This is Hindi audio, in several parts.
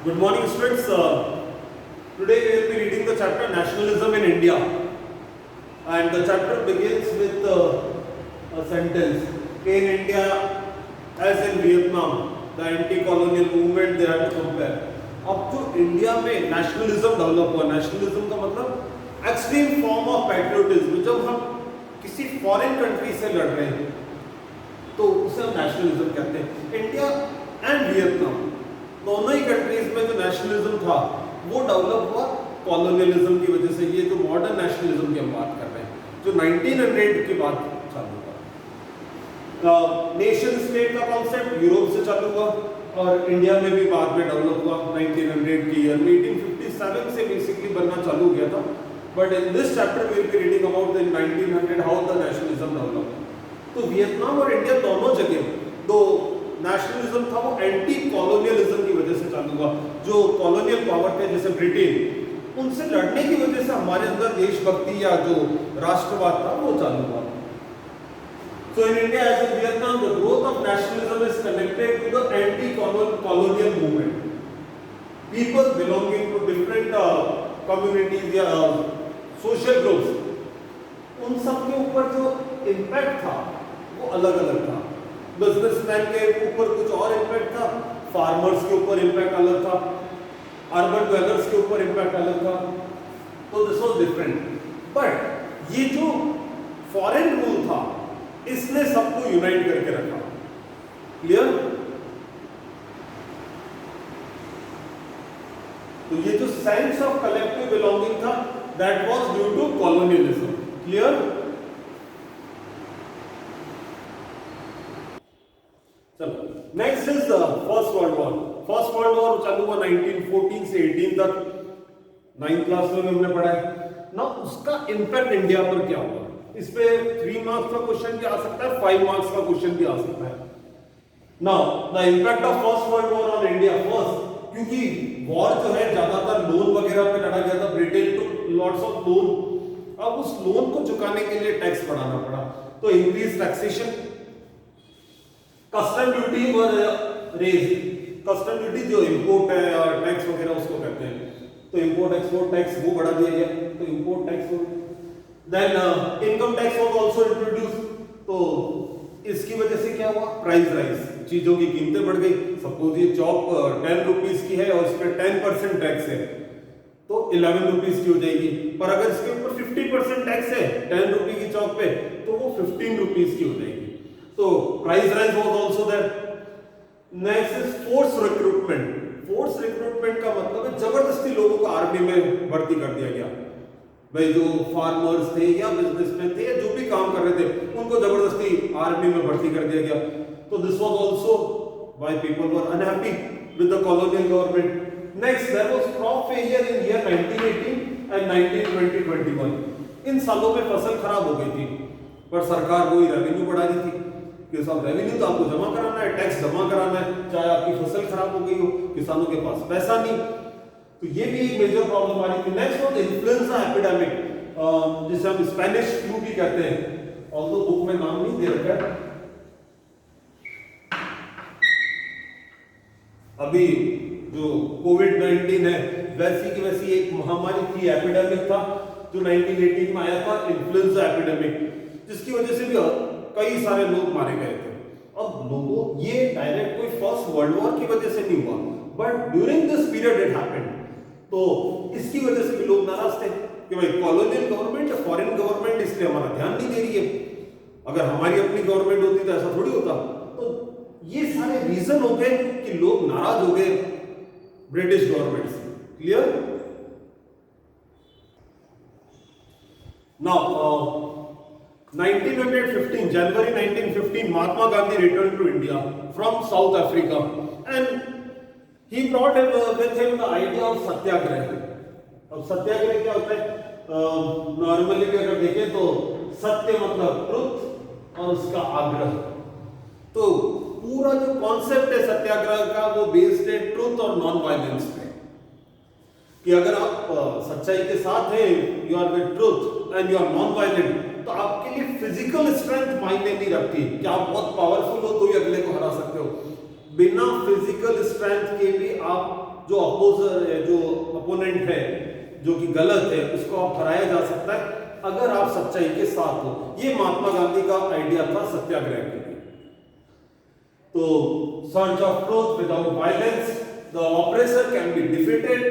Good morning, students. Today we will be reading the chapter Nationalism in India, and the chapter begins with a sentence: In India, as in Vietnam, the anti-colonial movement they have to compare. अब जो इंडिया में नेशनलिज्म डेवलप हुआ, नेशनलिज्म का मतलब एक्सट्रीम फॉर्म ऑफ पैट्रियोटिज्म, जब हम किसी फॉरेन कंट्री से लड़ रहे हैं तो उसे हम नेशनलिज्म कहते हैं। इंडिया एंड वियतनाम दोनों ही कंट्रीज में जो नेशनलिज्म था वो डेवलप हुआ कॉलोनियलिज्म की वजह से। ये जो मॉडर्न नेशनलिज्म की हम बात कर रहे हैं जो 1900 के बाद चालू हुआ। नेशन स्टेट का कॉन्सेप्ट यूरोप से चालू हुआ और इंडिया में भी बाद में डेवलप हुआ 1900 के ईयर में। 1857 से बेसिकली बनना चालू किया था, but in this chapter we will be reading about the 1900 how the nationalism develop. तो वियतनाम और इंडिया दोनों जगह दो नेशनलिज्म था वो एंटी कॉलोनियलिज्म की वजह से चालू हुआ। जो कॉलोनियल पावर थे जैसे ब्रिटेन, उनसे लड़ने की वजह से हमारे अंदर देशभक्ति या जो राष्ट्रवाद था वो चालू हुआ। So in India as in Vietnam, the growth of nationalism is connected to the anti-colonial movement. People belonging to different communities या social groups, उन सब के ऊपर जो इम्पैक्ट था वो अलग अलग था। बिजनेसमैन के ऊपर कुछ और इम्पैक्ट था, फार्मर्स के ऊपर इम्पैक्ट अलग था, अर्बन ड्वेलर्स के ऊपर इम्पैक्ट अलग था। तो दिस वाज डिफरेंट। बट ये जो फॉरेन रूल था इसने सबको यूनाइट करके रखा। क्लियर? तो ये जो सेंस ऑफ कलेक्टिव बिलोंगिंग था that was due to colonialism. Clear? चलो next is the first world war. First world war चालू हुआ 1914 से 18 तक, 9th क्लास में हमने पढ़ा है ना। उसका इंपैक्ट इंडिया पर क्या हुआ, इस पे 3 मार्क्स का क्वेश्चन भी आ सकता है, 5 मार्क्स का क्वेश्चन भी आ सकता है। Now the impact of first world war on India. First, क्योंकि वॉर जो है ज्यादातर लोन वगैरह पे लड़ा गया था, Britain took lots of loan. अब उस लोन को चुकाने के लिए टैक्स बढ़ाना पड़ा, तो इंक्रीज टैक्सेशन, कस्टम ड्यूटी वर रेज। कस्टम ड्यूटी जो इंपोर्ट है और टैक्स वगैरह उसको कहते हैं, तो इंपोर्ट एक्सपोर्ट टैक्स वो बढ़ा दिया गया, तो import tax. Then income tax was also introduce. तो इसकी वजह से क्या हुआ, प्राइस राइज, चीजों की कीमतें बढ़ गई। सपोज ये चॉप 10 रुपीज की है और इस पर 10% टैक्स है तो 11 रुपीज की हो जाएगी। पर अगर इसके ऊपर 50% टैक्स है 10 रुपए की चॉप पे तो वो 15 रुपीज की हो जाएगी। तो price rise was also there. Next is force recruitment. Force recruitment का मतलब है जबरदस्ती लोगों को आर्मी में भर्ती कर दिया गया। भाई जो फार्मर्स थे या बिजनेसमैन थे या जो भी काम कर रहे थे उनको जबरदस्ती आर्मी में भर्ती कर दिया गया। तो this was also why people were unhappy with the colonial government. Next there was crop failure in year 1918 and 1920-21। इन सालों में फसल खराब हो गई थी, पर सरकार वही रेवेन्यू बढ़ा रही थी कि सब रेवेन्यू तो आपको जमा कराना है, टैक्स जमा कराना है, चाहे आपकी फसल खराब हो गई हो, किसानों के पास पैसा नहीं। तो ये भी एक मेजर प्रॉब्लम आ रही थी। नेक्स्ट वाज इन्फ्लुएंजा एपिडेमिक, जिसे हम स्पेनिश फ्लू भी कहते हैं, ऑल्दो बुक में नाम नहीं दे रखा है। अभी जो कोविड-19 है वैसी की वैसी एक महामारी थी, एपिडेमिक था जो 1918 में आया था, इन्फ्लुएंजा एपिडेमिक, जिसकी वजह से भी कई सारे लोग मारे गए थे। अब लोगों ये डायरेक्ट कोई फर्स्ट वर्ल्ड वॉर की वजह से नहीं हुआ, but during this period it happened. तो इसकी वजह से भी लोग नाराज थे कि भाई कॉलोनियल गवर्नमेंट या फॉरेन गवर्नमेंट इसलिए हमारा ध्यान नहीं दे रही है, अगर हमारी अपनी गवर्नमेंट होती तो ऐसा थोड़ी होता। तो ये सारे रीजन हो गए कि लोग नाराज हो गए ब्रिटिश गवर्नमेंट से। Clear? Now 1915 January 1915 Mahatma Gandhi return to India from South Africa and he brought with him the idea of satyagraha. अब सत्याग्रह क्या होता है, नॉर्मली अगर देखें तो सत्य मतलब ट्रुथ और उसका आग्रह। तो पूरा जो कॉन्सेप्ट है सत्याग्रह का वो बेस्ड है ट्रुथ और नॉन वायलेंस पे, कि अगर आप सच्चाई के साथ हैं, you are with truth and you are non violent, तो आपके लिए फिजिकल स्ट्रेंथ मायने नहीं रखती कि आप बहुत पावरफुल हो तो ही अगले को हरा सकते हो। बिना फिजिकल स्ट्रेंथ के भी आप जो अपोजर है, जो अपोनेंट है, जो कि गलत है, उसको आप हराया जा सकता है अगर आप सच्चाई के साथ हो। ये महात्मा गांधी का आइडिया था सत्याग्रह के लिए। तो search of truth without violence, the oppressor can be defeated.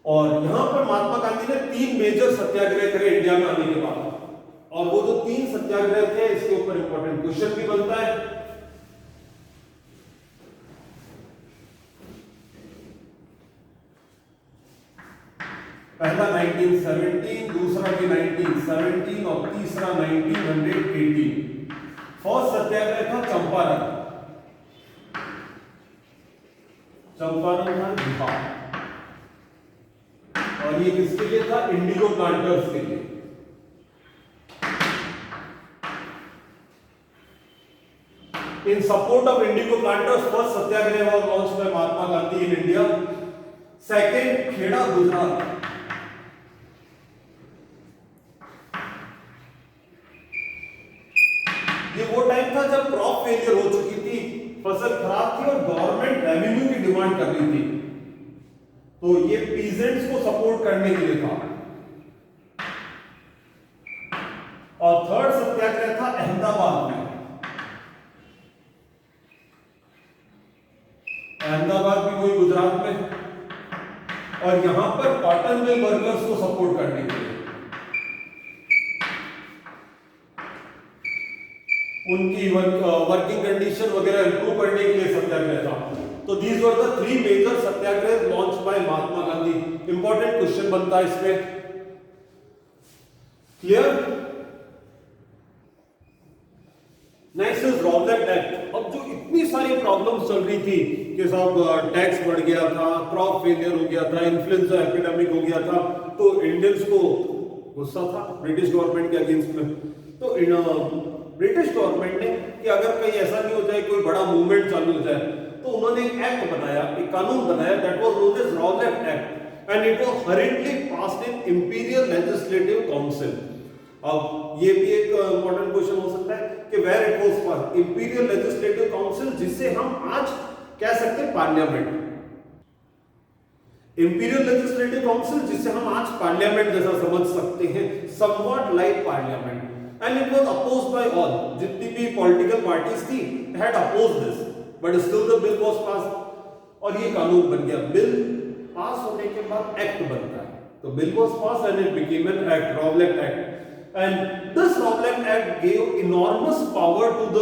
और यहां पर महात्मा गांधी ने 3 मेजर सत्याग्रह करे इंडिया में आने के बाद, और वो जो 3 सत्याग्रह थे इसके ऊपर इंपॉर्टेंट क्वेश्चन भी बनता है। पहला 1917, दूसरा भी 1917 और तीसरा 1918। फर्स्ट सत्याग्रह था चंपारण था बिहार, और ये किसके लिए था? इंडिगो प्लांटर्स के लिए। In support of indigo planters, first satyagraha was launched by Mahatma Gandhi in India. Second, Kheda Gujarat. ये वो टाइम था जब क्रॉप फेलियर हो चुकी थी, फसल खराब थी और गवर्नमेंट रेवेन्यू की डिमांड कर रही थी, तो ये पीजेंट्स को सपोर्ट करने के लिए था। और थर्ड सत्याग्रह था अहमदाबाद में। अहमदाबाद भी वही गुजरात में, और यहां पर कॉटन मिल वर्कर्स को सपोर्ट करने के लिए, उनकी वर्किंग कंडीशन वगैरह इंप्रूव करने के लिए सत्याग्रह था। तो these were the 3 major satyagraha launched by Mahatma Gandhi. Important question बनता है इसमें, clear? Next is Rowlatt act. अब जो इतनी सारी प्रॉब्लम्स चल रही थी कि साहब टैक्स बढ़ गया था, क्रॉप फेलियर हो गया था, इन्फ्लुएंजा एपिडेमिक हो गया था, तो इंडियंस को गुस्सा था ब्रिटिश गवर्नमेंट के अगेंस्ट में। तो ब्रिटिश गवर्नमेंट ने कि अगर कहीं ऐसा नहीं हो जाए, कोई बड़ा मूवमेंट चालू हो जाए, तो उन्होंने एक एक्ट बनाया, एक कानून बनाया, that was known as Rowlatt act, and it was hurriedly passed in imperial legislative council. अब ये भी एक इंपॉर्टेंट क्वेश्चन हो सकता है कि where it was passed, imperial legislative council, जिसे हम आज कह सकते हैं पार्लियामेंट। इंपीरियल लेजिस्लेटिव काउंसिल जिसे हम आज पार्लियामेंट जैसा समझ सकते हैं, somewhat like parliament, and it was opposed by all. जितनी भी पॉलिटिकल पार्टीज थी had opposed this, but still the bill was passed, और ये कानून बन गया। बिल पास होने के बाद एक्ट बनता है, तो bill was passed and it became an act, Rowlatt act, and this Rowlatt act gave enormous power to the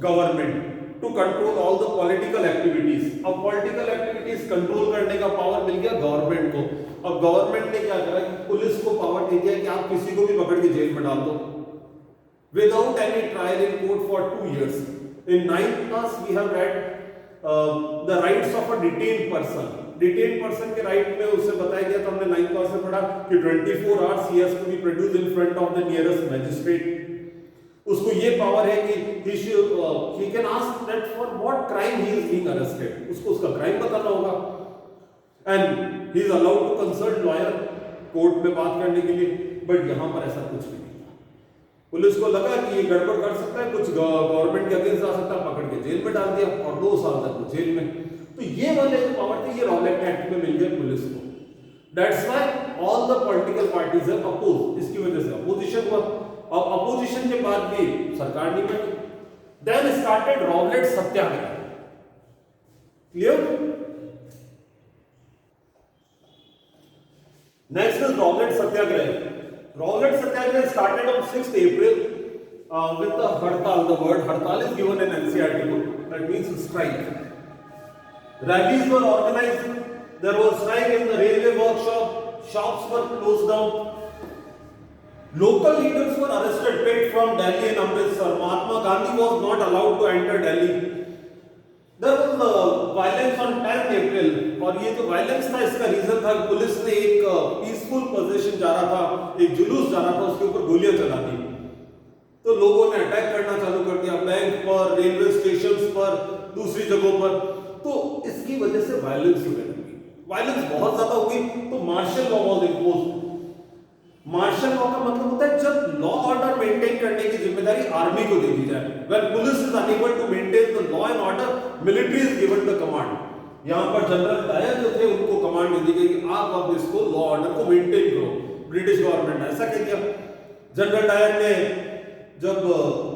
government to control all the political activities. अब पॉलिटिकल एक्टिविटीज कंट्रोल करने का पावर मिल गया गवर्नमेंट को। अब गवर्नमेंट ने क्या करा कि पुलिस को पावर दे दिया कि आप किसी को भी पकड़ के जेल में डाल दो without any trial in court for 2 years. In 9th class we have read the rights of a detained person. Detained person के राइट में उससे बताया गया था, हमने 9th क्लास में पढ़ा कि 24 hours he has to be produced in front of the nearest magistrate. उसको ये पावर है कि he can ask that for what crime he is being arrested. उसको उसका क्राइम बताना होगा, and he is allowed to consult lawyer court में बात करने के लिए। बट यहां पर ऐसा कुछ नहीं। पुलिस को लगा कि ये गड़बड़ कर सकता है, कुछ गवर्नमेंट के अगेंस्ट आ सकता है, पकड़ के जेल में डाल दिया और 2 साल तक वो जेल में। तो ये वाले जो पावर थे ये रॉबलेट एक्ट में मिल गए पुलिस को। That's why all the political parties have opposed. इसकी वजह से अपोजिशन हुआ। अब अपोजिशन के बाद भी सरकार नहीं बनी। Then started Rowlatt satyagraha. Clear? Next is Rowlatt satyagraha. Rowlatt Satyagraha started on 6th April with the Hartal. The word Hartal is given in NCERT book. That means strike. Rallies were organized. There was strike in the railway workshop. Shops were closed down. Local leaders were arrested, picked from Delhi and Amritsar. Mahatma Gandhi was not allowed to enter Delhi. There was violence on 10th April, और ये जो वायलेंस था इसका रीजन था पुलिस ने एक पीसफुल पोजीशन जा रहा था, एक जुलूस जा रहा था, उसके ऊपर गोलियां चला दी। तो लोगों ने अटैक करना चालू कर दिया बैंक पर, रेलवे स्टेशंस पर, दूसरी जगहों पर। तो इसकी वजह से वायलेंस होने लगी। वायलेंस बहुत ज्यादा हो गई तो martial law was imposed. Martial law का मतलब होता है जब लॉ ऑर्डर मेंटेन करने की जिम्मेदारी आर्मी को दे दी जाए। When police is unable to maintain the law and order, military is given the command. यहां पर जनरल डायर जो थे उनको कमांड दे दी गई कि आप अब इसको लॉ ऑर्डर को मेंटेन करो। ब्रिटिश गवर्नमेंट ने ऐसा कह दिया। जनरल डायर ने जब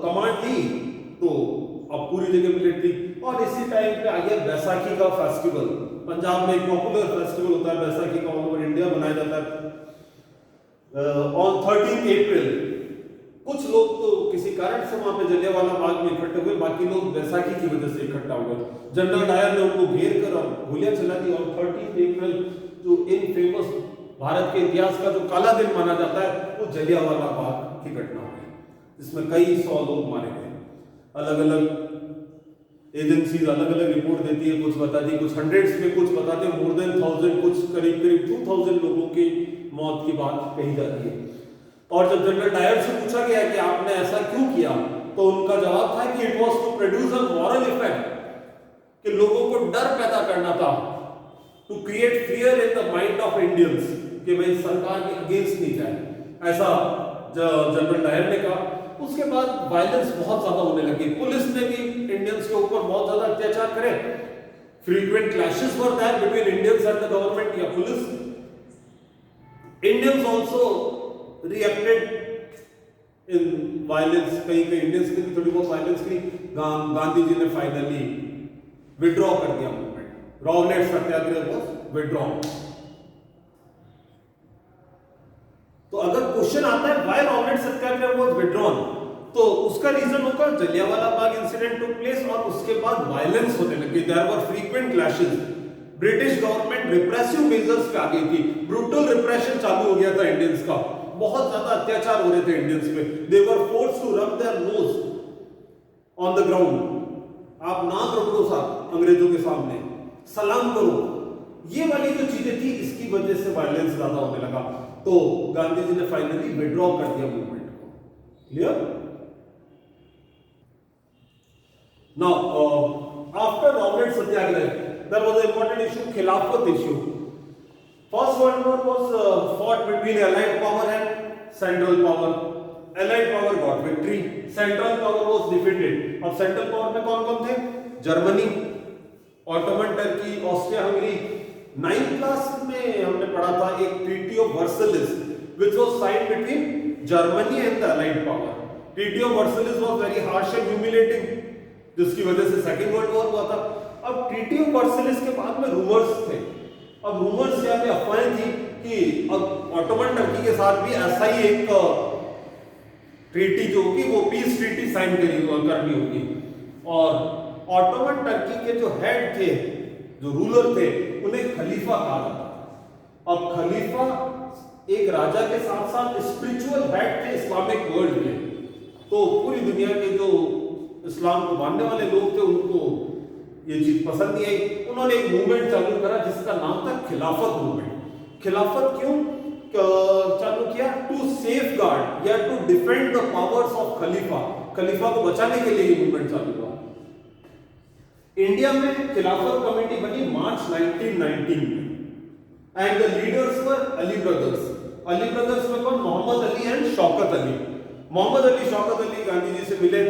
कमांड ली तो अब पूरी जगह मिलिट्री। और इसी टाइम पे आ गया बैसाखी का फेस्टिवल। पंजाब में एक पॉपुलर फेस्टिवल होता है बैसाखी का, ऑल ओवर इंडिया मनाया जाता है ऑन 13 अप्रैल। कुछ लोग तो किसी कारण से वहां पे जलियांवाला बाग में इकट्ठे हुए, बाकी लोग बैसाखी की वजह से इकट्ठा हुए। जनरल डायर ने उनको घेर कर और गोलियां चला दी। और 13 अप्रैल जो इन फेमस भारत के इतिहास का जो काला दिन माना जाता है वो जलियांवाला बाग की घटना हुई, जिसमें कई 100 लोग मारे गए। अलग अलग एजेंसीज अलग अलग रिपोर्ट देती है, कुछ बताती है, कुछ हंड्रेड्स में, कुछ बताते हैं मोर देन 1000, कुछ करीब करीब 2000 लोगों की मौत की बात कही जाती है। और जब जनरल डायर से पूछा गया कि आपने ऐसा क्यों किया, तो उनका जवाब था कि it was to produce a moral effect, कि लोगों को डर पैदा करना था, to create fear in the mind of Indians, कि भाई सरकार के अगेंस्ट नहीं जाए, ऐसा जनरल डायर ने कहा। उसके बाद वायलेंस बहुत ज्यादा होने लगी। पुलिस ने भी इंडियंस के ऊपर बहुत ज्यादा अत्याचार करे। Frequent clashes were there between Indians and the government या police. Indians also reacted in violence. कई इंडियंस ने भी थोड़ी बहुत वायलेंस की। गांधी जी ने फाइनली विड्रॉ कर दिया movement. Rowlatt satyagraha was withdrawn. तो अगर क्वेश्चन आता है why Rowlatt satyagraha was withdrawn, तो उसका रीजन होगा Jallianwala Bagh incident took place और उसके बाद वायलेंस होने लगी। There were frequent clashes. British government repressive measures पे आ गई थी। ब्रूटल रिप्रेशन चालू हो गया था इंडियंस का। बहुत ज्यादा अत्याचार हो रहे थे इंडियंस पे। They were forced to rub their nose on the ground. आप नाक रख दो साहब अंग्रेजों के सामने, सलाम करो। ये वाली जो चीजें थी, इसकी वजह से वायलेंस ज्यादा होने लगा। तो गांधी जी ने फाइनली विड्रॉ कर दिया मूवमेंट को। Clear? Now after Rowlatt satyagraha there was an important issue, khilafat issue. First World War was fought between Allied power and Central power. Allied power got victory, Central power was defeated. अब Central power में कौन कौन थे? Germany, Ottoman Turkey, Austria Hungary. 9th class में हमने पढ़ा था एक treaty of Versailles which was signed between Germany and the Allied power. Treaty of Versailles was very harsh and humiliating, जिसकी वजह से सेकेंड वर्ल्ड वॉर हुआ था। अब ट्रीटी ऑफ वर्सलिस के बाद में रूमर्स थे। अब रूमर्स या अफवाहें थी कि अब ऑटोमन टर्की के साथ भी ऐसा ही एक ट्रीटी जो होगी वो पीस ट्रीटी साइन करनी होगी। और ऑटोमन टर्की के जो हेड थे, जो रूलर थे, उन्हें खलीफा कहा जाता। अब खलीफा एक राजा के साथ साथ स्पिरिचुअल हेड थे इस्लामिक वर्ल्ड के। तो पूरी दुनिया के जो इस्लाम को मानने वाले लोग थे उनको ये चीज पसंद नहीं आई। उन्होंने एक मूवमेंट चालू करा जिसका नाम था खिलाफत मूवमेंट। खिलाफत क्यों चालू किया? टू सेफगार्ड या to defend the powers of Khalifa. खलीफा को बचाने के लिए ये मूवमेंट चालू हुआ। इंडिया में खिलाफत कमेटी बनी मार्च 1919 में and the leaders were Ali brothers. Ali brothers में कौन? मोहम्मद अली एंड शौकत अली। मोहम्मद अली शौकत अली गांधी जी से मिले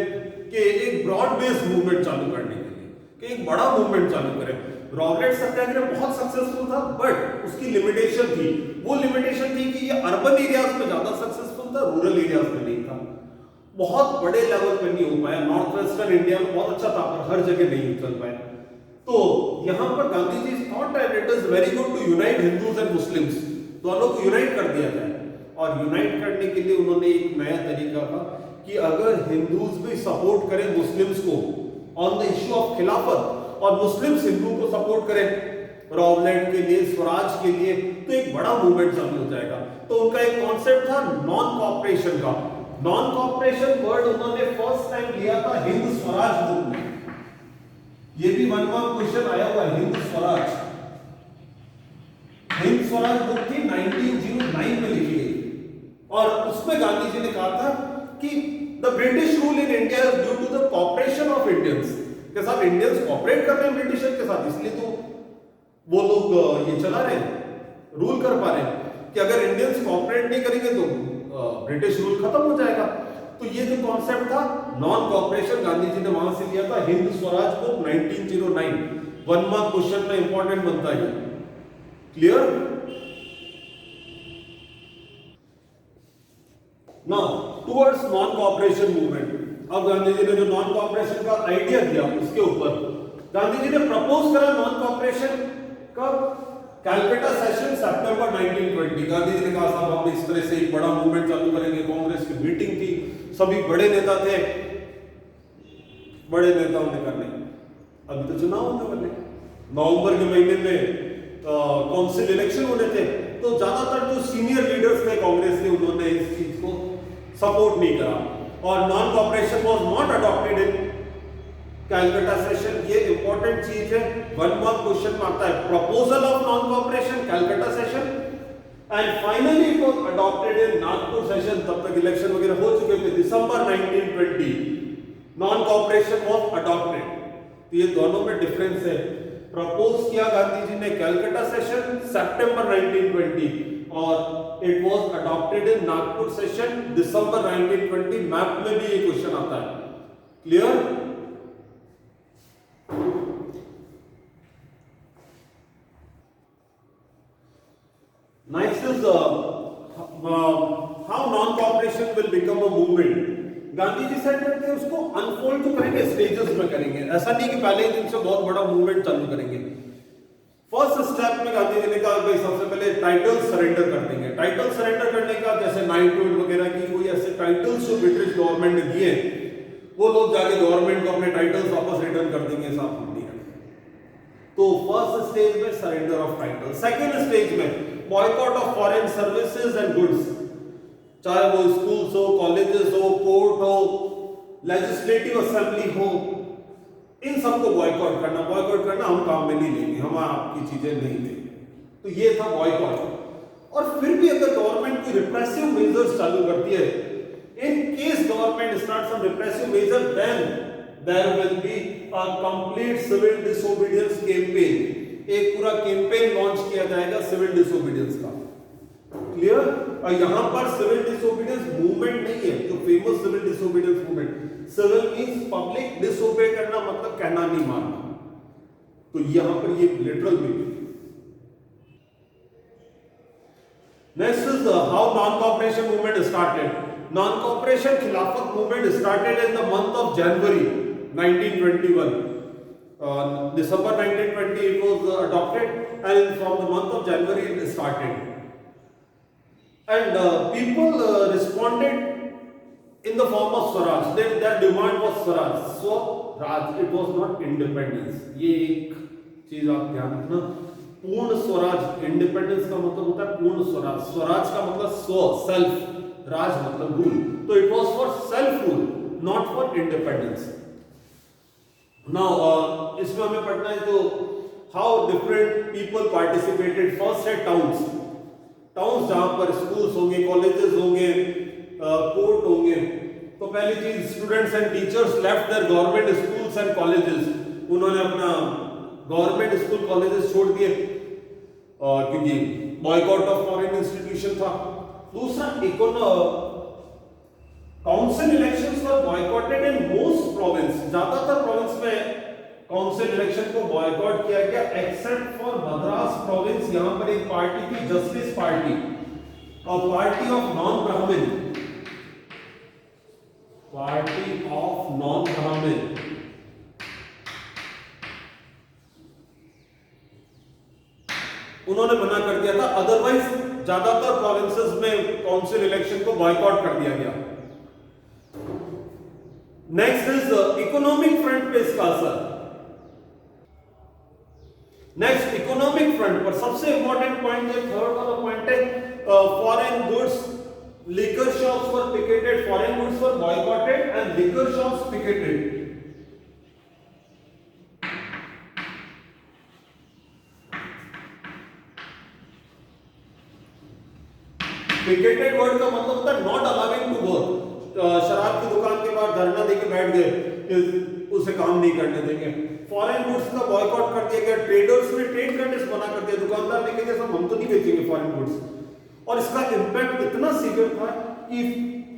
कि एक ब्रॉड बेस्ड मूवमेंट चालू करने के लिए, कि एक बड़ा मूवमेंट चालू करें। रॉवलेट सत्याग्रह बहुत सक्सेसफुल था, बट उसकी लिमिटेशन थी। वो लिमिटेशन थी कि ये अर्बन एरियाज में ज्यादा सक्सेसफुल था, रूरल एरियाज में नहीं था। बहुत बड़े लेवल पे नहीं हो पाया। नॉर्थ वेस्टर्न इंडिया में बहुत अच्छा था पर हर जगह नहीं चल पाया। तो यहां पर Gandhi ji thought that it is very good to unite Hindus and Muslims, दोनों को यूनाइट कर दिया जाए। और यूनाइट करने के लिए उन्होंने एक नया तरीका था कि अगर हिंदूज भी सपोर्ट करें मुस्लिम्स को ऑन द इश्यू ऑफ खिलाफत और मुस्लिम्स हिंदू को सपोर्ट करें रॉवलेट के लिए, स्वराज के लिए, तो एक बड़ा मूवमेंट चालू हो जाएगा। तो उनका एक कॉन्सेप्ट था नॉन कॉपरेशन का। नॉन कॉपरेशन वर्ड उन्होंने फर्स्ट टाइम लिया था हिंद स्वराज बुक में। ये भी 1 मार्क क्वेश्चन आया हुआ है, हिंद स्वराज। हिंद स्वराज बुक थी 1909 में लिखी गई और उसमें गांधी जी ने कहा था कि the British rule in India is due to the cooperation of Indians. के साथ इंडियंस कॉपरेट कर रहे हैं ब्रिटिशर के साथ, इसलिए तो वो लोग ये चला रहे हैं, रूल कर पा रहे हैं। कि अगर इंडियंस कॉपरेट नहीं करेंगे तो ब्रिटिश रूल खत्म हो जाएगा। तो ये जो कॉन्सेप्ट था नॉन कॉपरेशन, गांधी जी ने वहां से लिया था। Hind Swaraj book 1909, 1 mark question में इंपॉर्टेंट बनता है। Clear? Now towards non cooperation movement. अब गांधी जी ने जो नॉन कॉपरेशन का आइडिया दिया उसके ऊपर गांधी जी ने प्रपोज करा नॉन कॉपरेशन कब? कैलकाटा सेशन सितंबर 1920। गांधी जी ने कहा साहब हम इस तरह से एक बड़ा मूवमेंट चालू करेंगे। कांग्रेस की मीटिंग थी, सभी बड़े नेता थे, बड़े नेताओं ने करने, अभी तो चुनाव होने वाले, नवंबर के महीने में काउंसिल इलेक्शन होने थे, तो ज्यादातर जो सीनियर लीडर्स थे कांग्रेस के उन्होंने इस चीज को सपोर्ट नहीं करा और non cooperation was not adopted in Calcutta session. ये इंपॉर्टेंट चीज है, 1 मार्क क्वेश्चन में आता है। Proposal of non cooperation Calcutta session and finally it was adopted in Nagpur session. तब तक इलेक्शन वगैरह हो चुके थे। दिसंबर 1920 नॉन कॉपरेशन वाज अडॉप्टेड। तो ये दोनों में डिफरेंस है। प्रपोज किया गांधी जी ने कैलकाटा सेशन सितंबर 1920 और it was adopted in Nagpur session दिसंबर 1920। मैप में भी ये क्वेश्चन आता है। Clear? Next is how non-cooperation will become a movement. Gandhi ji set करते हैं उसको अनफोल्ड तो करेंगे, स्टेजेस में करेंगे। ऐसा नहीं कि पहले ही दिन से बहुत बड़ा मूवमेंट चालू करेंगे। फर्स्ट स्टेप में गांधी जी ने कहा भाई सबसे पहले टाइटल सरेंडर कर देंगे। टाइटल सरेंडर करने का जैसे नाइटहुड वगैरह की कोई ऐसे टाइटल्स जो ब्रिटिश गवर्नमेंट ने दिए वो लोग जाके गवर्नमेंट को अपने टाइटल्स वापस रिटर्न कर देंगे, साफ नहीं रखेंगे। तो फर्स्ट स्टेज में surrender of title. Second stage में boycott of foreign services and goods, चाहे वो स्कूल्स हो, कॉलेजेस हो, कोर्ट हो, लेजिस्लेटिव असेंबली हो, इन सबको बॉयकॉट करना। बॉयकॉट करना हम काम में नहीं लेंगे, हम आपकी चीजें नहीं लेंगे। तो ये था बॉयकॉट। और फिर भी अगर गवर्नमेंट कोई रिप्रेसिव मेजर्स चालू करती है, in case government start some repressive measure, then there will be a complete civil disobedience campaign. एक पूरा कैंपेन लॉन्च किया जाएगा सिविल डिसोबीडियंस का। क्लियर? और यहां पर सिविल डिसोबीडियंस मूवमेंट नहीं है जो famous civil disobedience movement. Civil means public, disobey करना मतलब कहना नहीं मानना। तो यहां पर ये literal meaning. Next is how non cooperation movement started. Non cooperation Khilafat movement started in the month of January 1921. December 1920 it was adopted and from the month of January it started. And people responded in the form of Swaraj. Their demand was Swaraj. Swaraj, it was not independence. ये एक चीज आप ध्यान रखना। पूर्ण स्वराज, इंडिपेंडेंस का मतलब होता है पूर्ण स्वराज। स्वराज का मतलब स्व, सेल्फ, राज मतलब रूल। तो it was for self rule, not for independence. Now इसमें हमें पढ़ना है तो how different people participated. First है टाउन्स। टाउन्स जहां पर स्कूल्स होंगे, कॉलेजेस होंगे, कोर्ट होंगे। तो पहली चीज students and teachers left there government schools and colleges. उन्होंने अपना गवर्नमेंट स्कूल कॉलेजेस छोड़ दिए क्योंकि बॉयकॉट ऑफ फॉरेन इंस्टीट्यूशन था। दूसरा council elections were boycotted in most province. ज्यादातर प्रोविंस में काउंसिल इलेक्शन को बॉयकॉट किया गया एक्सेप्ट फॉर मद्रास प्रोविंस। यहां पर एक पार्टी थी जस्टिस पार्टी और पार्टी ऑफ नॉन ब्राह्मण, पार्टी ऑफ नॉन ब्राह्मण। उन्होंने मना कर दिया था। अदरवाइज ज्यादातर प्रोविंसेस में काउंसिल इलेक्शन को बॉयकॉट कर दिया गया। नेक्स्ट इज इकोनॉमिक फ्रंट पे इसका असर। नेक्स्ट इकोनॉमिक फ्रंट पर सबसे इंपॉर्टेंट पॉइंट जो थर्ड वाला पॉइंट है, foreign goods, liquor shops were picketed. Foreign goods were boycotted and liquor shops picketed. Picketed word का मतलब होता है नॉट अलाउइंग टू वर्क। शराब की दुकान के बाहर धरना देके बैठ गए कि उसे काम नहीं करने देंगे। फॉरेन गुड्स का बॉयकॉट कर दिया गया। ट्रेडर्स ने ट्रेड करने से मना कर दिया। दुकानदार ने कहा सब हम तो नहीं बेचेंगे फॉरेन गुड्स। और इसका इम्पैक्ट इतना सीवियर था कि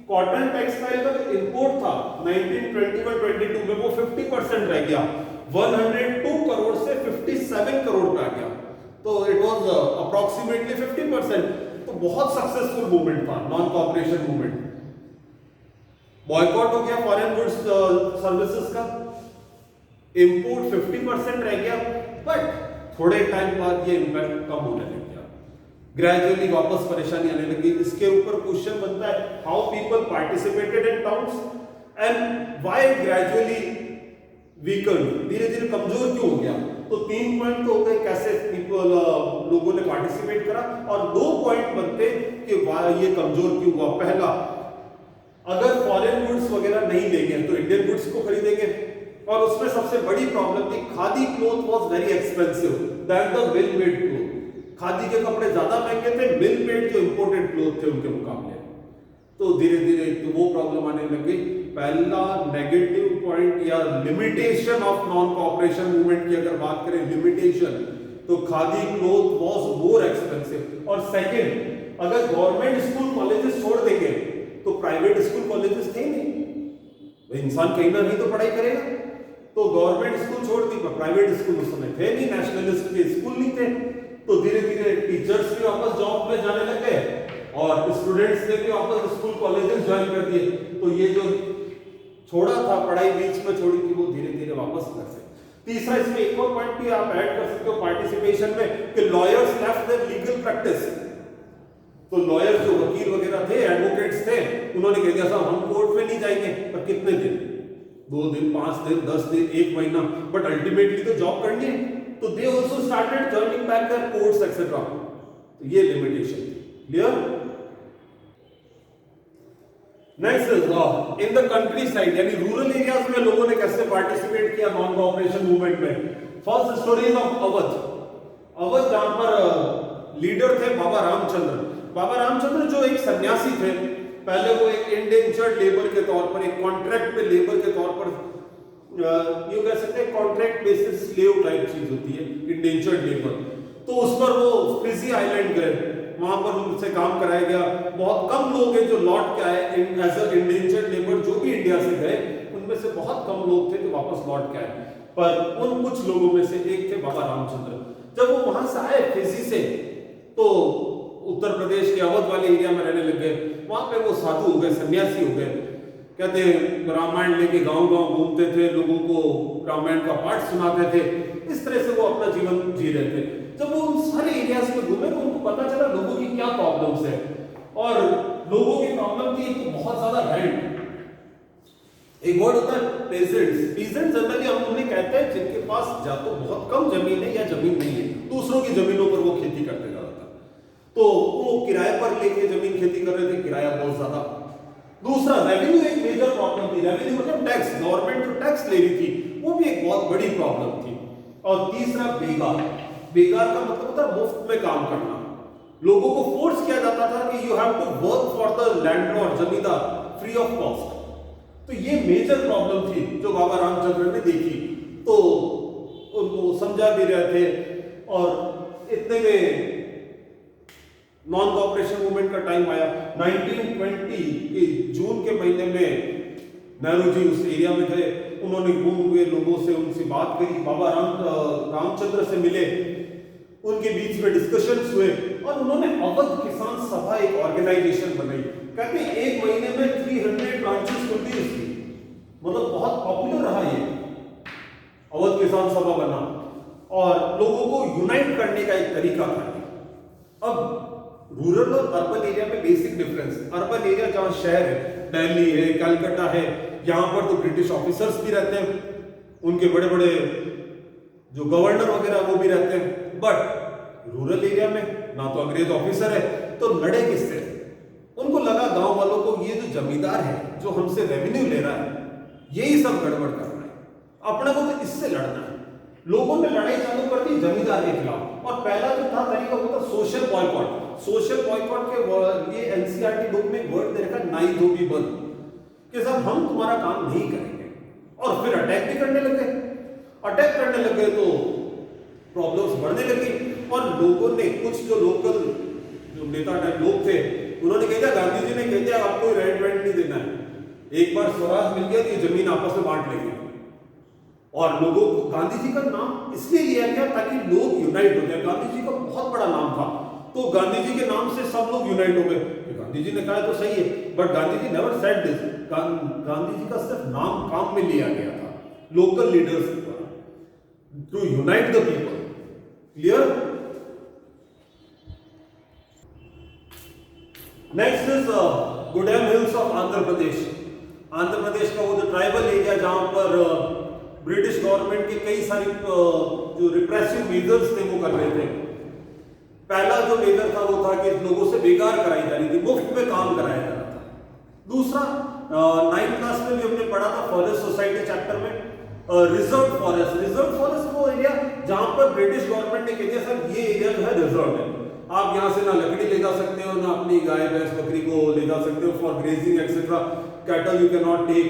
कॉटन टेक्सटाइल का जो इंपोर्ट था 1921-22 में वो 50% रह गया, 102 करोड़ से 57 करोड़ पे आ गया। तो इट वाज अप्रोक्सीमेटली 50%। तो बहुत सक्सेसफुल मूवमेंट था नॉन कॉपरेशन मूवमेंट। बॉयकॉट हो गया फॉरेन गुड्स सर्विसेज का, इंपोर्ट 50% रह गया, बट थोड़े टाइम बाद ये इंपैक्ट कम होने लग गया, ग्रेजुअली वापस परेशानी आने लगी। इसके ऊपर क्वेश्चन बनता है how people participated in towns and why gradually weaken, धीरे धीरे कमजोर क्यों हो गया। तो 3 पॉइंट तो हो गए कैसे पीपल लोगों ने पार्टिसिपेट करा, और 2 पॉइंट बनते कि ये कमजोर क्यों हुआ। पहला, अगर फॉरेन गुड्स वगैरह नहीं लेंगे तो इंडियन गुड्स को खरीदेंगे, और उसमें सबसे बड़ी प्रॉब्लम थी khadi cloth was very expensive than the mill made cloth. Khadi के कपड़े ज्यादा महंगे थे मिल मेड जो इंपोर्टेड क्लोथ थे उनके मुकाबले। तो धीरे धीरे तो वो प्रॉब्लम आने लगी। पहला नेगेटिव पॉइंट या limitation of non cooperation movement की अगर बात करें, लिमिटेशन, तो khadi cloth was more expensive. और सेकंड, अगर गवर्नमेंट स्कूल कॉलेजेस छोड़ देंगे तो प्राइवेट स्कूल कॉलेजेस थे नहीं, इंसान कहीं ना कहीं तो पढ़ाई करेगा। तो गवर्नमेंट स्कूल छोड़ दी, प्राइवेट स्कूल उस समय थे नहीं, नेशनलिस्ट के स्कूल नहीं थे। तो धीरे धीरे टीचर्स भी वापस जॉब में जाने लगे और स्टूडेंट्स ने भी वापस स्कूल कॉलेजेस ज्वाइन कर दिए। तो ये जो छोड़ा था पढ़ाई बीच में छोड़ी थी वो धीरे धीरे वापस कर सकते। तीसरा, इसमें एक और पॉइंट भी आप ऐड कर सकते हो पार्टिसिपेशन में कि lawyers left their legal practice. तो लॉयर्स जो वकील वगैरह थे, एडवोकेट्स थे, उन्होंने कह दिया साहब हम कोर्ट में नहीं जाएंगे। पर कितने दिन, 2 दिन, 5 दिन, 10 दिन, 1 महीना, बट अल्टीमेटली तो जॉब करनी है। तो they also started joining back their courts etcetera. तो ये लिमिटेशन थी। Clear? Next is in the countryside, यानी रूरल एरियाज में लोगों ने कैसे पार्टिसिपेट किया नॉन कोऑपरेशन मूवमेंट में। First story of Awadh. Awadh जहां पर लीडर थे बाबा रामचंद्र। बाबा रामचंद्र जो एक सन्यासी थे, पहले वो एक इंडेंचर्ड लेबर के तौर पर, एक कॉन्ट्रैक्ट पे लेबर के तौर पर, यूं कह सकते हैं कॉन्ट्रैक्ट बेसिस स्लेव टाइप चीज होती है इंडेंचर्ड लेबर। तो उस पर वो फिजी आइलैंड गए, वहां पर उनसे काम कराया गया। बहुत कम लोग हैं जो लौट के आए एज अ इंडेंचर्ड लेबर, जो भी इंडिया से गए उनमें से बहुत कम लोग थे जो वापस लौट के आए। पर उन कुछ लोगों में से एक थे बाबा रामचंद्र। जब वो वहां से आए फिजी से, तो उत्तर प्रदेश के अवध वाले एरिया में रहने लग गए। वहां पे वो साधु हो गए, सन्यासी हो गए। कहते रामायण लेके गांव-गांव घूमते थे, लोगों को रामायण का पाठ सुनाते थे। इस तरह से वो अपना जीवन जी रहे थे। जब वो उन सारे एरियाज में घूमे तो उनको पता चला लोगों की क्या प्रॉब्लम्स है, और लोगों की प्रॉब्लम थी तो बहुत ज्यादा लैंड। एक वर्ड होता है पेजेंट्स। पेजेंट्स जनरली हम उन्हें कहते हैं जिनके पास या तो बहुत कम जमीन है या जमीन नहीं है, दूसरों की जमीनों पर वो खेती करते ज्यादातर। तो वो किराए पर लेके जमीन खेती कर रहे थे, किराया बहुत ज्यादा। दूसरा, रेवेन्यू एक मेजर प्रॉब्लम थी। रेवेन्यू मतलब टैक्स, गवर्नमेंट जो टैक्स ले रही थी वो भी एक बहुत बड़ी प्रॉब्लम थी। और तीसरा, बेगार। बेगार का मतलब होता है मुफ्त में काम करना। लोगों को फोर्स किया जाता था कि you have to work for the landlord, zamindar, free of cost. तो ये मेजर प्रॉब्लम थी जो बाबा रामचंद्र ने देखी। तो उनको समझा भी रहे थे। और इतने में नॉन कोऑपरेशन मूवमेंट का टाइम आया। 1920 के जून के महीने में नेहरू जी उस एरिया में गए। उन्होंने घूम हुए लोगों से उनसे बात करी, बाबा रामचंद्र से मिले, उनके बीच में डिस्कशंस हुए और उन्होंने अवध किसान सभा एक ऑर्गेनाइजेशन बनाई। कहते हैं 1 महीने में 300 ब्रांचेस खुल गई उसकी, मतलब बहुत पॉपुलर रहा ये अवध किसान सभा बना और लोगों को यूनाइट करने का एक तरीका था। अब रूरल और अर्बन एरिया में बेसिक डिफरेंस, अर्बन एरिया जहां शहर है, दिल्ली है, कलकत्ता है, यहां पर तो ब्रिटिश ऑफिसर्स भी रहते हैं, उनके बड़े बड़े जो गवर्नर वगैरह वो भी रहते हैं। बट रूरल एरिया में ना तो अंग्रेज ऑफिसर है, तो लड़े किससे? उनको लगा गांव वालों को ये जो जमींदार है जो हमसे रेवेन्यू ले रहा है यही सब गड़बड़ कर रहा है, अपने को तो इससे लड़ना है। लोगों ने लड़ाई चालू कर दी जमींदार के खिलाफ। और पहला जो था तरीका वो था सोशल बॉयकॉट। सोशल बॉयकॉट के लिए एनसीईआरटी बुक में वर्ड दे रखा नाई धोबी बंद, कि साहब हम तुम्हारा काम नहीं करेंगे। और फिर अटैक भी करने लगे। अटैक करने लगे तो प्रॉब्लम्स बढ़ने लगी और लोगों ने, कुछ जो लोकल जो नेता टाइप लोग थे, उन्होंने कह दिया, गांधी जी ने कह दिया आपको रेंट वेंट नहीं देना है, एक बार स्वराज मिल गया तो ये जमीन आपस में बांट लेंगे। और लोगों को गांधी जी का नाम इसलिए लिया गया ताकि लोग यूनाइट हो जाए। गांधी जी का बहुत बड़ा नाम था, तो गांधी जी के नाम से सब लोग यूनाइट हो गए। गांधी जी ने कहा तो सही है, but Gandhi ji never said this. Gandhi ji का सिर्फ नाम काम में लिया गया था लोकल लीडर्स द्वारा, to unite the people. Clear? Next is Gudem hills of Andhra Pradesh. Andhra Pradesh का वो जो ट्राइबल एरिया जहां पर ब्रिटिश गवर्नमेंट के कई सारी जो रिप्रेसिव मेजर्स थे वो कर रहे थे। पहला जो मेजर था वो था कि लोगों से बेकार कराई जा रही थी, मुफ्त में काम कराया जा रहा था। दूसरा 9th क्लास में भी हमने पढ़ा था फॉरेस्ट सोसाइटी चैप्टर में, रिजर्व फॉरेस्ट। रिजर्व फॉरेस्ट वो एरिया जहां पर ब्रिटिश गवर्नमेंट ने कह दिया सर ये एरिया जो है रिजर्व है, आप यहां से ना लकड़ी ले जा सकते हो, ना अपनी गाय भैंस बकरी को ले जा सकते हो for grazing etcetera, cattle you can not take,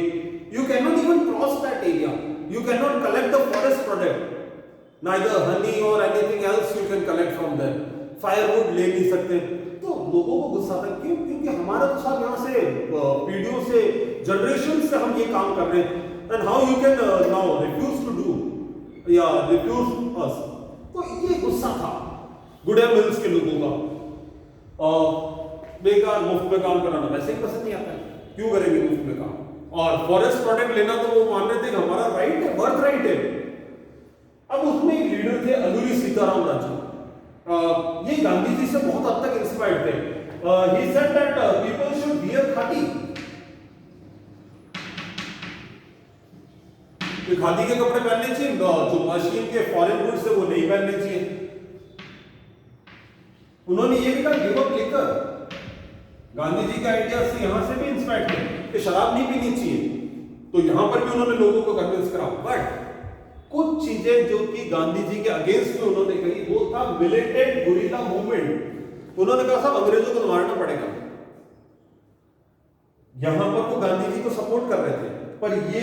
you can not even cross that area, you can not collect the forest product, neither honey और anything else you can collect from there, firewood ले नहीं सकते। तो लोगों को गुस्सा था, क्यों? क्योंकि हमारा तो साहब यहाँ से पीढ़ियों से जनरेशन से हम ये काम कर रहे हैं, and how you can now refuse to do या रिफ्यूज अस। तो ये गुस्सा था गुडेम हिल्स के लोगों का। बेकार मुफ्त में काम कराना वैसे ही पसंद नहीं आता है, क्यों करेंगे मुफ्त में काम? और फॉरेस्ट प्रोडक्ट लेना तो वो मान रहे थे कि हमारा राइट है, बर्थ राइट है। अब उसमें एक लीडर थे अलूरी सीताराम राजू, ये गांधी जी से बहुत हद तक इंस्पायर्ड थे। He said that people should wear khadi. Khadi के कपड़े पहनने चाहिए, जो मशीन के फॉरेन गुड्स से वो नहीं पहनने चाहिए। उन्होंने ये भी कहा give up liquor. Gandhi ji का आइडिया से यहां से भी इंस्पायर्ड थे कि शराब नहीं पीनी चाहिए, तो यहां पर भी उन्होंने लोगों को कन्विंस करा। बट कुछ चीजें जो कि गांधी जी के अगेंस्ट में उन्होंने कही, वो था मिलिटेंट गुरिल्ला मूवमेंट। उन्होंने कहा साहब अंग्रेजों को मारना पड़ेगा। यहां पर वो गांधी जी को सपोर्ट कर रहे थे, पर ये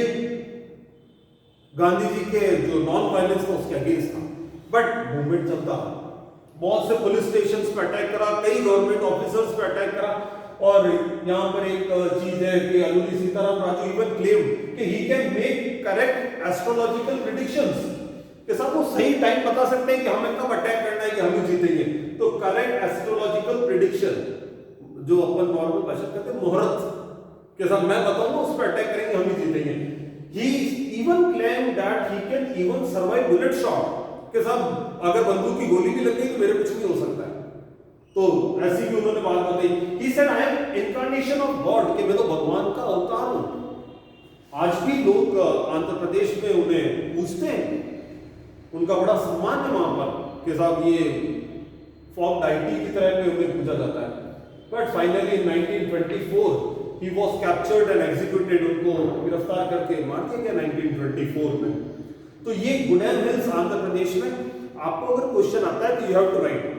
गांधी जी के जो नॉन वायलेंस था उसके अगेंस्ट था। बट मूवमेंट चलता था, बहुत से पुलिस स्टेशंस पे अटैक करा, कई गवर्नमेंट ऑफिसर्स पे अटैक करा। और यहां पर एक चीज है कि अलूरी सीताराम राजू इवन क्लेम कि he can make correct astrological predictions, कि सब वो सही टाइम बता सकते हैं कि हमें कब अटैक करना है कि हम जीतेंगे। तो करेक्ट एस्ट्रोलॉजिकल प्रेडिक्शन, जो अपन नॉर्मल भाषा कहते हैं मुहूर्त, कि सब मैं बताऊंगा उस पर अटैक करेंगे हम ही जीतेंगे। He even claim that he can even survive bullet shot, कि सब अगर बंदूक की गोली भी लग गई तो मेरे कुछ नहीं हो सकता है। तो ऐसी भी उन्होंने बात बताई। He said I am incarnation of God, कि मैं तो भगवान का अवतार हूं। आज भी लोग आंध्र प्रदेश में उन्हें पूछते हैं, उनका बड़ा सम्मान है वहां पर कि साहब ये फॉक डाइटी की तरह में उन्हें पूछा जाता है। But finally in 1924 he was captured and executed, उनको गिरफ्तार करके मार दिया गया 1924 में। तो ये गुडेम हिल्स आंध्र प्रदेश में। आपको अगर क्वेश्चन आता है तो यू हैव टू राइट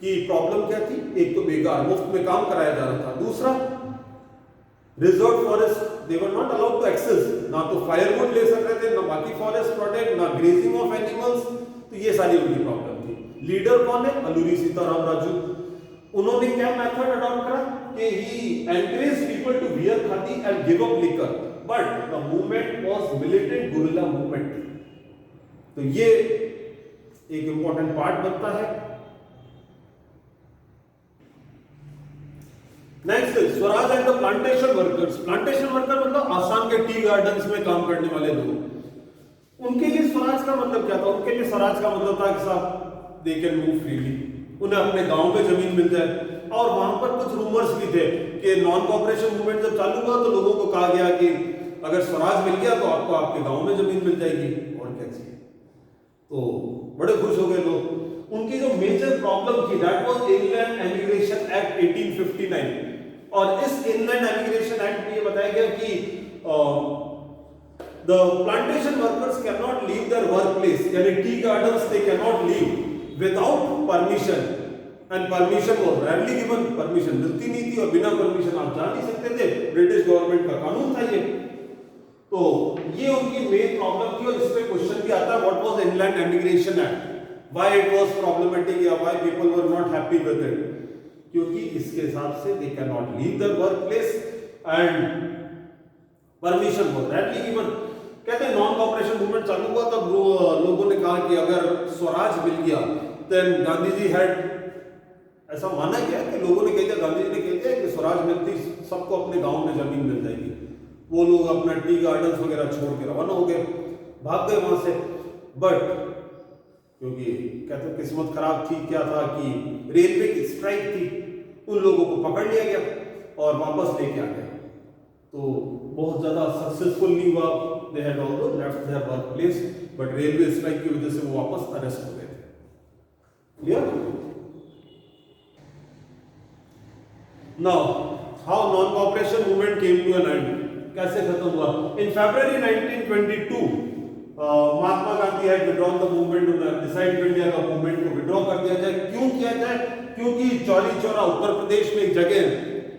कि प्रॉब्लम क्या थी। एक तो बेकार मुफ्त में काम कराया जा रहा था, दूसरा reserve forest they were not allowed to access, ना तो फायरवुड ले सक रहे थे, ना बाकी फॉरेस्ट प्रोडक्ट, ना ग्रेजिंग ऑफ एनिमल्स। तो ये सारी उनकी प्रॉब्लम थी। लीडर कौन है? अलूरी सीताराम राजू। उन्होंने क्या मेथड अडॉप्ट करा कि he encourage people to wear khadi and give up liquor, but the movement was militant guerrilla movement. तो ये एक इंपॉर्टेंट पार्ट बनता है। Next swaraj and the plantation workers. Plantation worker मतलब आसाम के टी गार्डन्स में काम करने वाले लोग। उनके लिए स्वराज का मतलब क्या था? उनके लिए स्वराज का मतलब था कि साहब दे कैन मूव फ्रीली, उन्हें अपने गांव में जमीन मिल जाए। और वहां पर कुछ रूमर्स भी थे कि नॉन कॉपरेशन मूवमेंट जब चालू हुआ तो लोगों को कहा गया कि अगर स्वराज मिल गया तो आपको आपके गांव में जमीन मिल जाएगी, और क्या चाहिए। तो बड़े खुश हो गए लोग। उनकी जो मेजर प्रॉब्लम थी that was inland emigration act 1859। और इस इनलैंड एमिग्रेशन एक्ट में ये बताया गया कि the plantation workers cannot leave their workplace, यानी tea gardens they cannot leave without permission, and permission was rarely given। Permission मिलती नहीं थी और बिना परमिशन आप जा नहीं सकते थे, ब्रिटिश गवर्नमेंट का कानून था ये। तो ये उनकी मेन प्रॉब्लम थी। और इस पे क्वेश्चन भी आता है what was inland emigration act, why it was problematic या why people were not happy with it. क्योंकि इसके हिसाब से they can not leave the work place and permission होता है कि इवन कहते हैं नॉन कॉपरेशन मूवमेंट चालू हुआ तब लोगों ने कहा कि अगर स्वराज मिल गया देन गांधी जी हैड, ऐसा माना गया कि लोगों ने कह दिया, गांधी जी ने कह दिया कि स्वराज मिलती सबको अपने गांव में जमीन मिल जाएगी। वो लोग अपना टी गार्डन्स वगैरह छोड़ के रवाना हो गए, भाग गए वहां से। बट क्योंकि कहते हैं किस्मत खराब थी, क्या था कि रेलवे की स्ट्राइक थी, उन लोगों को पकड़ लिया गया और वापस लेके आ गए। तो बहुत ज्यादा सक्सेसफुल नहीं हुआ, they had also left their work place, but railway strike की वजह से वो वापस अरेस्ट हो गए थे। Clear? Now how non cooperation movement came to an end, कैसे खत्म हुआ? In February 1922 Mahatma Gandhi had withdrawn the movement, decide कर लिया था मूवमेंट को विड्रॉ कर दिया जाए। क्यों किया जाए? क्योंकि चौरी चौरा उत्तर प्रदेश में एक जगह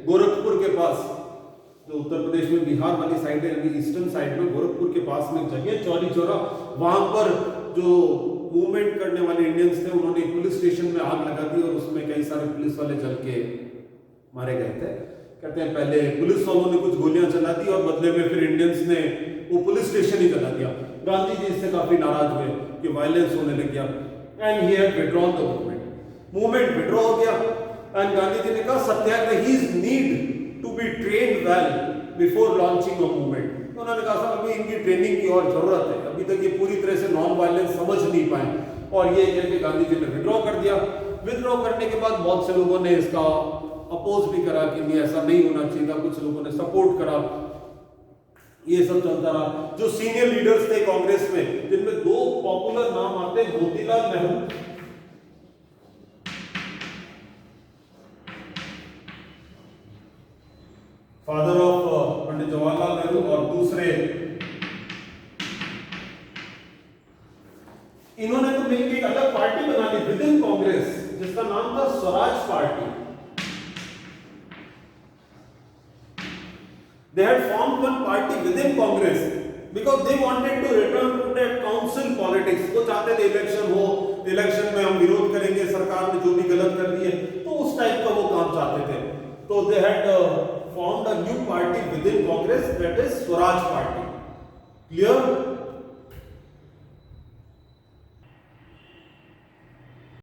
गोरखपुर के पास, जो उत्तर प्रदेश में बिहार वाली साइड है, ईस्टर्न साइड में गोरखपुर के पास में एक जगह चौरी चौरा, वहां पर जो मूवमेंट करने वाले इंडियंस थे उन्होंने एक पुलिस स्टेशन में आग लगा दी और उसमें कई सारे पुलिस वाले जल के मारे गए थे। कहते हैं पहले पुलिस वालों ने कुछ गोलियां चला दी और बदले में फिर इंडियंस ने वो पुलिस स्टेशन ही जला दिया। गांधी जी इससे काफी नाराज हुए कि वायलेंस होने लग गया and he had withdrawn the movement withdraw हो गया। एंड गांधी जी ने कहा satyagrahis need to be trained well before launching a movement. उन्होंने कहा अभी इनकी ट्रेनिंग की और जरूरत है, अभी तक ये पूरी तरह से नॉन वायलेंस समझ नहीं पाए। और ये कहकर गांधी जी ने विड्रॉ कर दिया। विड्रॉ करने के बाद बहुत से लोगों ने इसका अपोज भी करा कि नहीं ऐसा नहीं होना चाहिए था, कुछ लोगों ने सपोर्ट करा, ये सब चलता रहा। जो सीनियर लीडर्स थे कांग्रेस में, जिनमें दो पॉपुलर नाम आते हैं, मोतीलाल नेहरू फादर ऑफ पंडित जवाहरलाल नेहरू, और दूसरे इन्होंने तो मिलकर एक अलग पार्टी बना ली विद इन कांग्रेस जिसका नाम था Swaraj party. They had formed one party within Congress because they wanted to return to that council politics. वो चाहते थे इलेक्शन हो, इलेक्शन में हम विरोध करेंगे सरकार ने जो भी गलत कर दी है, तो उस टाइप का वो काम चाहते थे। तो they had formed a new party within Congress, that is Swaraj Party. Clear?